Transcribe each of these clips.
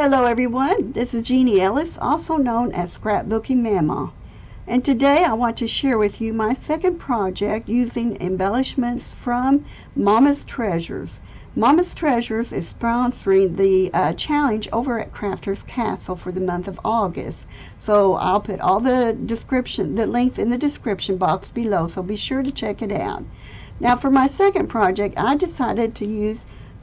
Hello everyone, this is Jeannie Ellis, also known as Scrapbooking Mama. And today I want to share with you my second project using embellishments from Mama's Treasures. Mama's Treasures is sponsoring the challenge over at Crafters Castle for the month of August. So I'll put all the links in the description box below, so be sure to check it out. Now for my second project, I decided to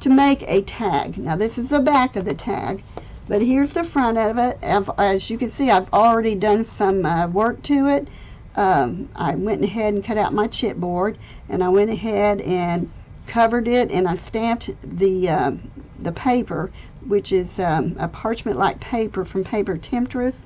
make a tag. Now this is the back of the tag, but here's the front of it. As you can see, I've already done some work to it. I went ahead and cut out my chipboard, and I went ahead and covered it, and I stamped the paper, which is a parchment-like paper from Paper Temptress.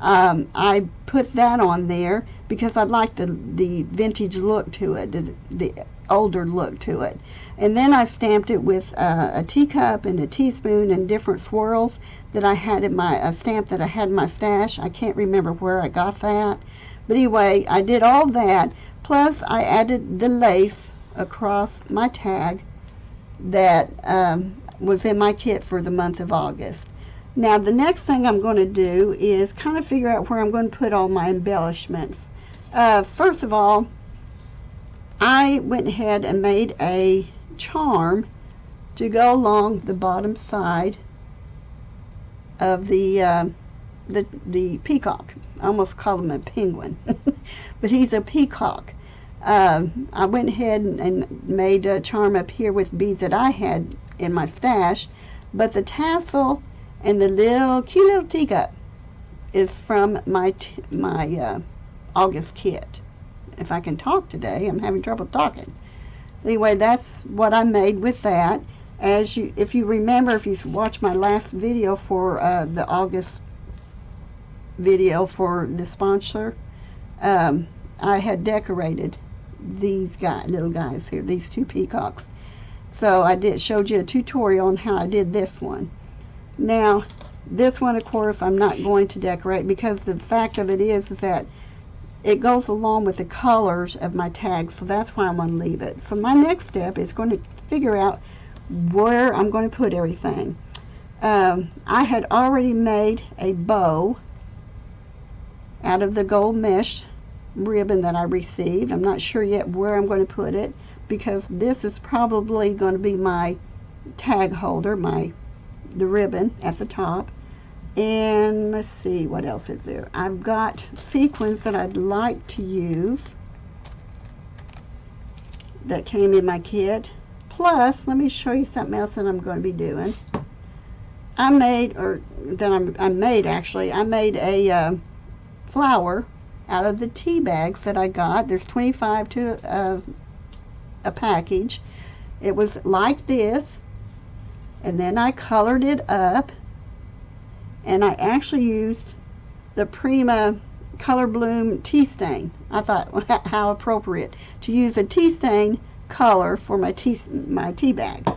I put that on there because I like the vintage look to it, the older look to it. And then I stamped it with a teacup and a teaspoon and different swirls that I had in my stamp that I had in my stash. I can't remember where I got that, but anyway, I did all that, plus I added the lace across my tag that was in my kit for the month of August. Now the next thing I'm going to do is kind of figure out where I'm going to put all my embellishments. First of all, I went ahead and made a charm to go along the bottom side of the peacock. I almost call him a penguin, but he's a peacock. I went ahead and made a charm up here with beads that I had in my stash, but the tassel and the cute little teacup is from my August kit. If I can talk today, I'm having trouble talking. Anyway, that's what I made with that. If you remember, if you watched my last video for the August video for the sponsor, I had decorated these little guys here, these two peacocks. So I showed you a tutorial on how I did this one. Now, this one, of course, I'm not going to decorate because the fact of it is that it goes along with the colors of my tag, so that's why I'm going to leave it. So my next step is going to figure out where I'm going to put everything. I had already made a bow out of the gold mesh ribbon that I received. I'm not sure yet where I'm going to put it because this is probably going to be my tag holder, the ribbon at the top. And let's see, what else is there? I've got sequins that I'd like to use that came in my kit. Plus, let me show you something else that I'm going to be doing. I made a flower out of the tea bags that I got. There's 25 to a package. It was like this, and then I colored it up. And I actually used the Prima Color Bloom tea stain. I thought, how appropriate to use a tea stain color for my tea bag.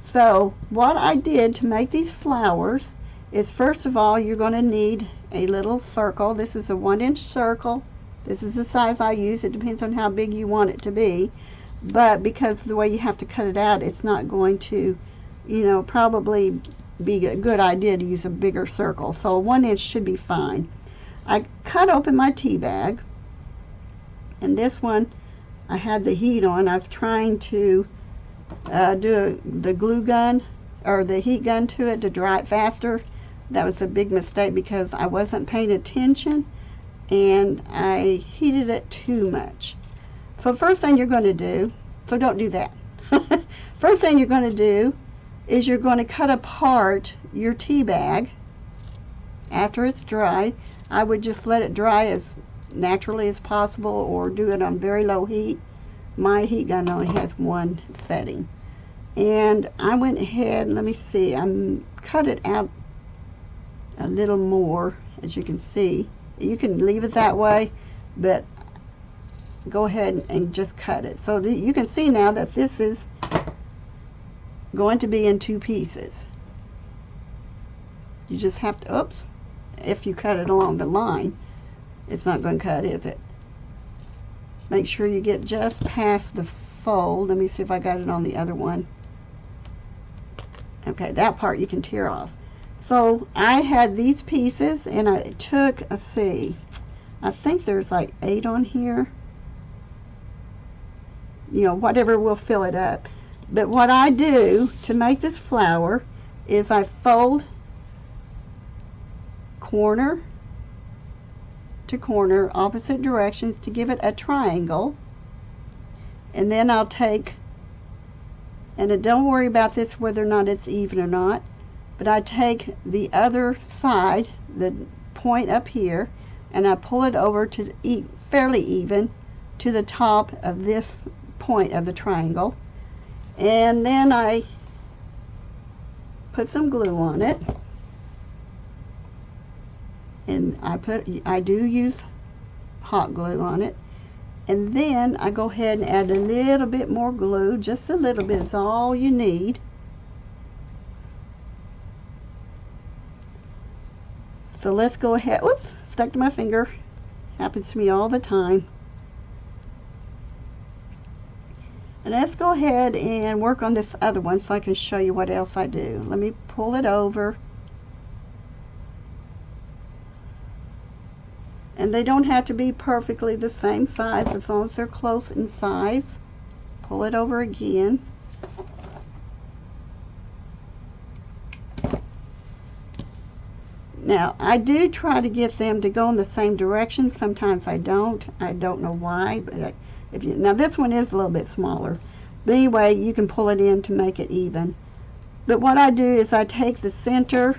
So what I did to make these flowers is, first of all, you're going to need a little circle. This is a 1-inch circle. This is the size I use. It depends on how big you want it to be. But because of the way you have to cut it out, it's not going to, probably be a good idea to use a bigger circle. So 1 inch should be fine. I cut open my tea bag, and this one I had the heat on. I was trying to do the glue gun or the heat gun to it to dry it faster. That was a big mistake because I wasn't paying attention and I heated it too much. So first thing you're going to do, so don't do that. First thing you're going to do is you're going to cut apart your tea bag after it's dry. I would just let it dry as naturally as possible or do it on very low heat. My heat gun only has one setting. And I went ahead, let me see, I cut it out a little more, as you can see. You can leave it that way, but go ahead and just cut it. So you can see now that this is going to be in 2 pieces. You just have to, oops, if you cut it along the line, it's not going to cut, is it? Make sure you get just past the fold. Let me see if I got it on the other one. Okay, that part you can tear off. So I had these pieces, and I took, let's see, I think there's like 8 on here. You know, whatever will fill it up. But what I do to make this flower is I fold corner to corner, opposite directions, to give it a triangle. And then I'll take, and don't worry about this whether or not it's even or not, but I take the other side, the point up here, and I pull it over to fairly even to the top of this point of the triangle, and then I put some glue on it, and I do use hot glue on it, and then I go ahead and add a little bit more glue. Just a little bit is all you need. So let's go ahead. Whoops, stuck to my finger. Happens to me all the time. And let's go ahead and work on this other one so I can show you what else I do. Let me pull it over. And they don't have to be perfectly the same size, as long as they're close in size. Pull it over again. Now, I do try to get them to go in the same direction. Sometimes I don't. I don't know why, but now this one is a little bit smaller. But anyway, you can pull it in to make it even. But what I do is I take the center,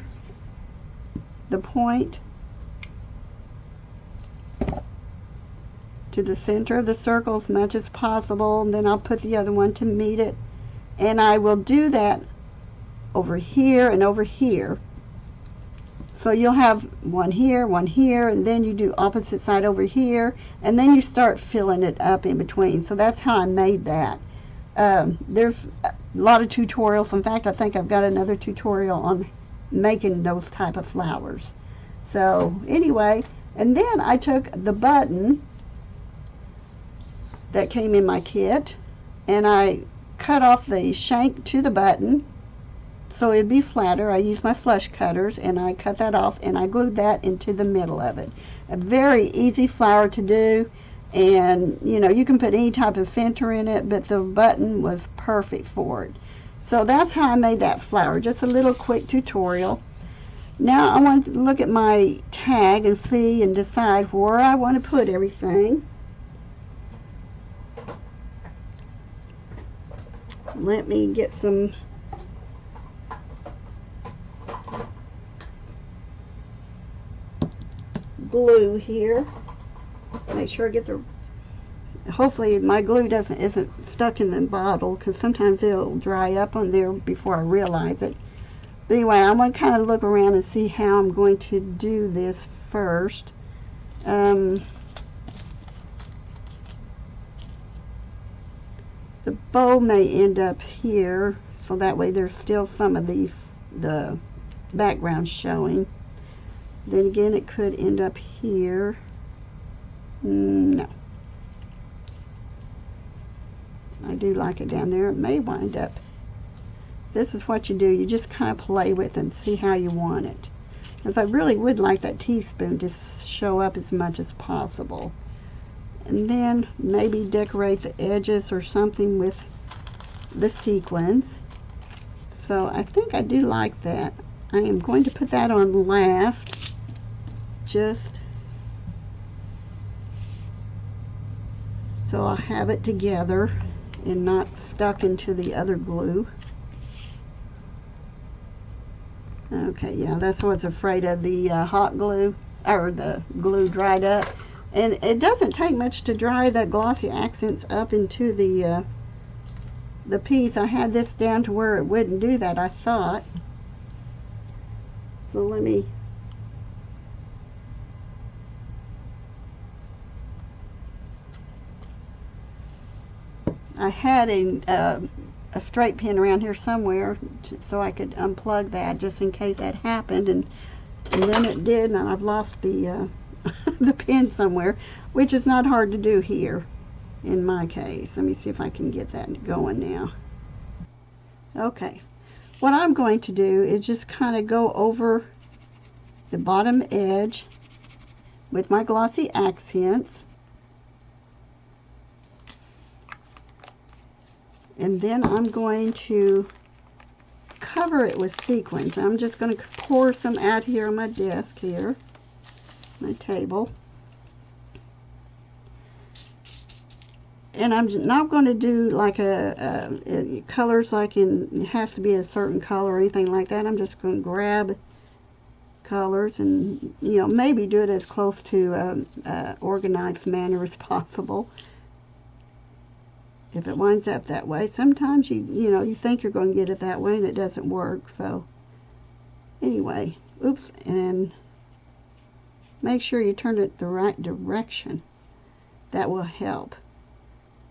the point, to the center of the circle as much as possible, and then I'll put the other one to meet it, and I will do that over here and over here. So you'll have one here, and then you do opposite side over here, and then you start filling it up in between. So that's how I made that. There's a lot of tutorials. In fact, I think I've got another tutorial on making those type of flowers. So anyway, and then I took the button that came in my kit, and I cut off the shank to the button so it'd be flatter. I used my flush cutters, and I cut that off, and I glued that into the middle of it. A very easy flower to do, and you know, you can put any type of center in it, but the button was perfect for it. So that's how I made that flower. Just a little quick tutorial. Now I want to look at my tag and see and decide where I want to put everything. Let me get some glue here. Make sure I get the, hopefully my glue isn't stuck in the bottle, because sometimes it'll dry up on there before I realize it. But anyway, I'm going to kind of look around and see how I'm going to do this first. The bow may end up here, so that way there's still some of the background showing. Then again, it could end up here. No. I do like it down there. It may wind up. This is what you do. You just kind of play with it and see how you want it. Because I really would like that teaspoon to show up as much as possible. And then maybe decorate the edges or something with the sequins. So I think I do like that. I am going to put that on last, just so I'll have it together and not stuck into the other glue. Okay, yeah, that's what's afraid of, the hot glue, or the glue dried up. And it doesn't take much to dry the glossy accents up into the piece. I had this down to where it wouldn't do that, I thought. So let me, I had a straight pin around here somewhere so I could unplug that just in case that happened, and then it did, and I've lost the the pin somewhere, which is not hard to do here in my case. Let me see if I can get that going now. Okay, what I'm going to do is just kind of go over the bottom edge with my glossy accents, and then I'm going to cover it with sequins. I'm just going to pour some out here on my desk here, my table. And I'm not going to do like colors like it has to be a certain color or anything like that. I'm just going to grab colors and, you know, maybe do it as close to organized manner as possible. If it winds up that way, sometimes you know, you think you're going to get it that way and it doesn't work. So anyway, oops, and make sure you turn it the right direction. That will help.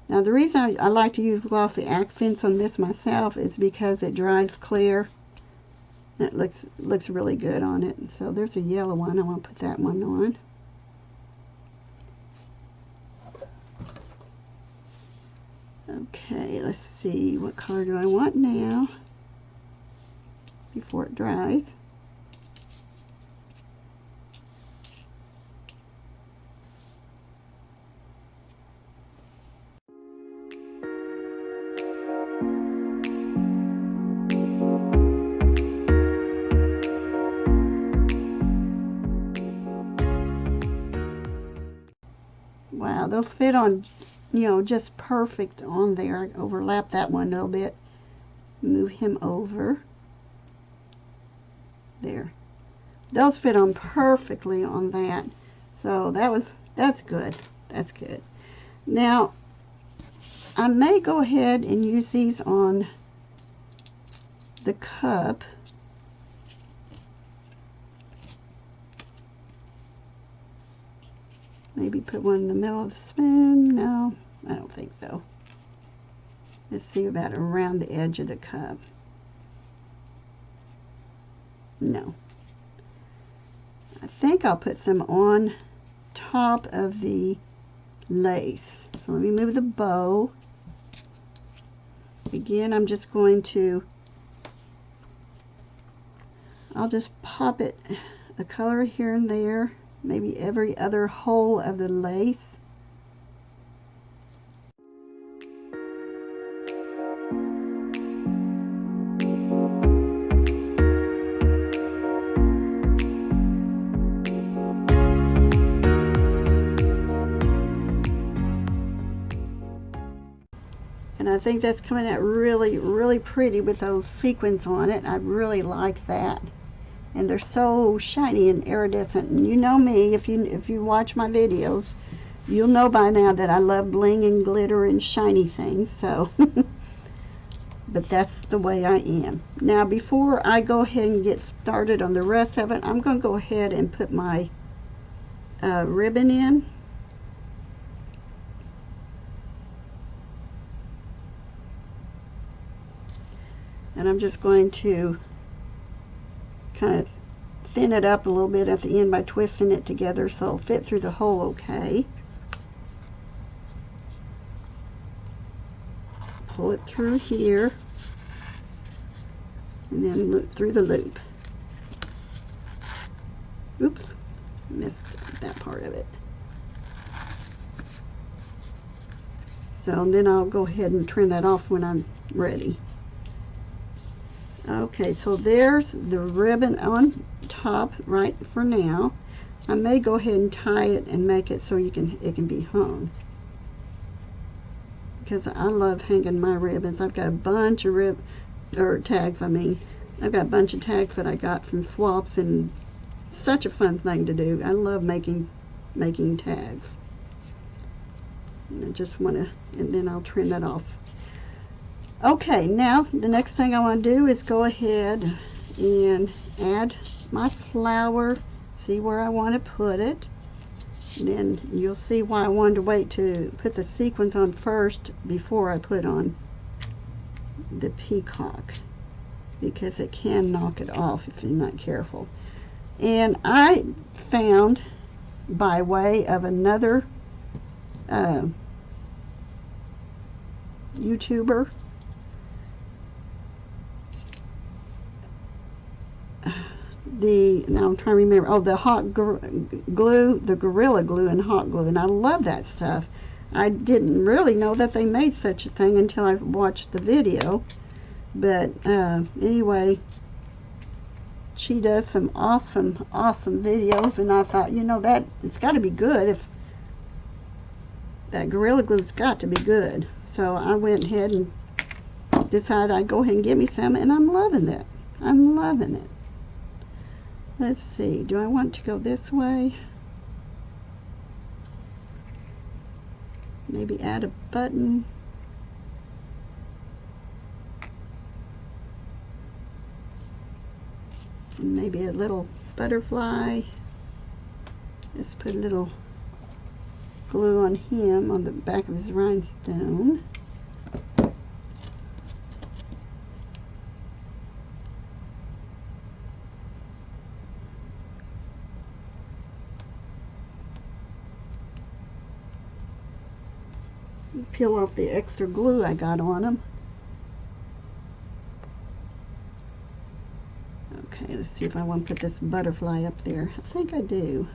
Now the reason I like to use glossy accents on this myself is because it dries clear. It looks really good on it. So there's a yellow one. I want to put that one on. Okay, let's see, what color do I want now before it dries? Wow, those fit on, you know, just perfect on there. I overlap that one a little bit. Move him over. There. Those fit on perfectly on that. So that's good. That's good. Now, I may go ahead and use these on the cup. Maybe put one in the middle of the spoon. No, I don't think so. Let's see about around the edge of the cup. No. I think I'll put some on top of the lace. So let me move the bow. Again, I'm just going to, I'll just pop it a color here and there. Maybe every other hole of the lace. And I think that's coming out really, really pretty with those sequins on it. I really like that. And they're so shiny and iridescent. And you know me, if you watch my videos, you'll know by now that I love bling and glitter and shiny things. So, but that's the way I am. Now, before I go ahead and get started on the rest of it, I'm going to go ahead and put my ribbon in. And I'm just going to kind of thin it up a little bit at the end by twisting it together so it'll fit through the hole okay. Pull it through here and then loop through the loop. Oops, missed that part of it. So then I'll go ahead and trim that off when I'm ready. Okay, so there's the ribbon on top right for now. I may go ahead and tie it and make it so it can be hung, because I love hanging my ribbons. I've got a bunch of tags. I've got a bunch of tags that I got from swaps, and such a fun thing to do. I love making tags. And I just want to, and then I'll trim that off. Okay, now the next thing I want to do is go ahead and add my flower, see where I want to put it. And then you'll see why I wanted to wait to put the sequins on first before I put on the peacock, because it can knock it off if you're not careful. And I found, by way of another YouTuber, now I'm trying to remember, oh, the hot glue, the Gorilla Glue and hot glue, and I love that stuff. I didn't really know that they made such a thing until I watched the video. But anyway, she does some awesome videos, and I thought, you know, that it's got to be good. If that Gorilla Glue's got to be good. So I went ahead and decided I'd go ahead and get me some, and I'm loving it. I'm loving it. Let's see, do I want to go this way? Maybe add a button. And maybe a little butterfly. Let's put a little glue on him on the back of his rhinestone. Peel off the extra glue I got on him. Okay, let's see if I want to put this butterfly up there. I think I do.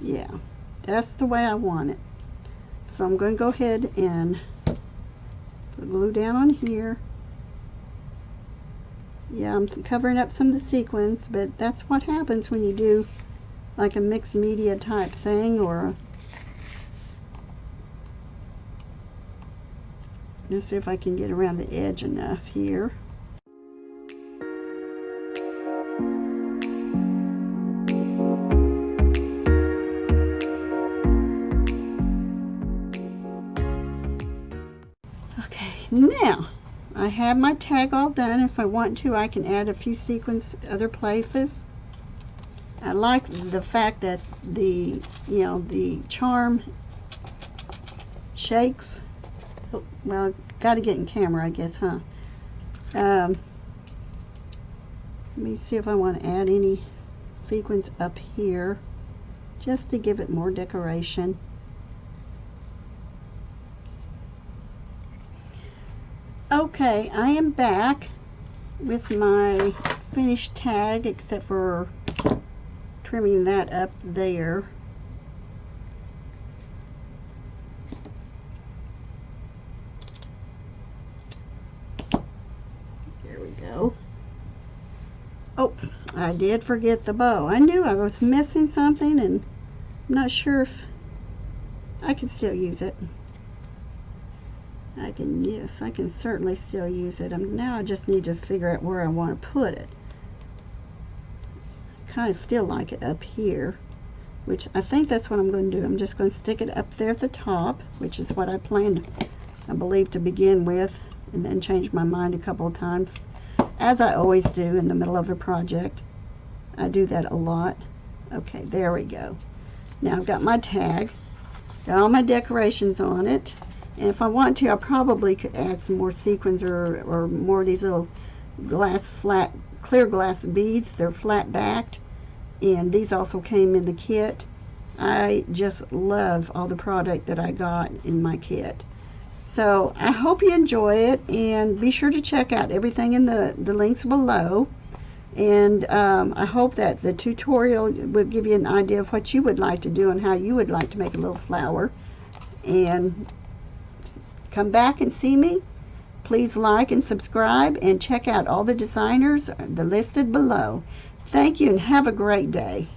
Yeah, that's the way I want it. So I'm going to go ahead and put glue down on here. Yeah, I'm covering up some of the sequins, but that's what happens when you do like a mixed media type thing, or let's see if I can get around the edge enough here. Okay, now I have my tag all done. If I want to, I can add a few sequins other places. I like the fact that the charm shakes. Well, got to get in camera, I guess, huh? Let me see if I want to add any sequins up here, just to give it more decoration. Okay, I am back with my finished tag, except for trimming that up there. There we go. Oh, I did forget the bow. I knew I was missing something, and I'm not sure if I can still use it. Yes, I can certainly still use it. Now I just need to figure out where I want to put it. Kind of still like it up here, which I think that's what I'm going to do. I'm just going to stick it up there at the top, which is what I planned, I believe, to begin with, and then change my mind a couple of times, as I always do in the middle of a project. I do that a lot. Okay, there we go. Now I've got my tag, got all my decorations on it, and if I want to, I probably could add some more sequins or more of these little clear glass beads. They're flat backed, and these also came in the kit. I just love all the product that I got in my kit. So I hope you enjoy it, and be sure to check out everything in the links below. And I hope that the tutorial will give you an idea of what you would like to do and how you would like to make a little flower. And come back and see me. Please like and subscribe, and check out all the designers listed below. Thank you, and have a great day.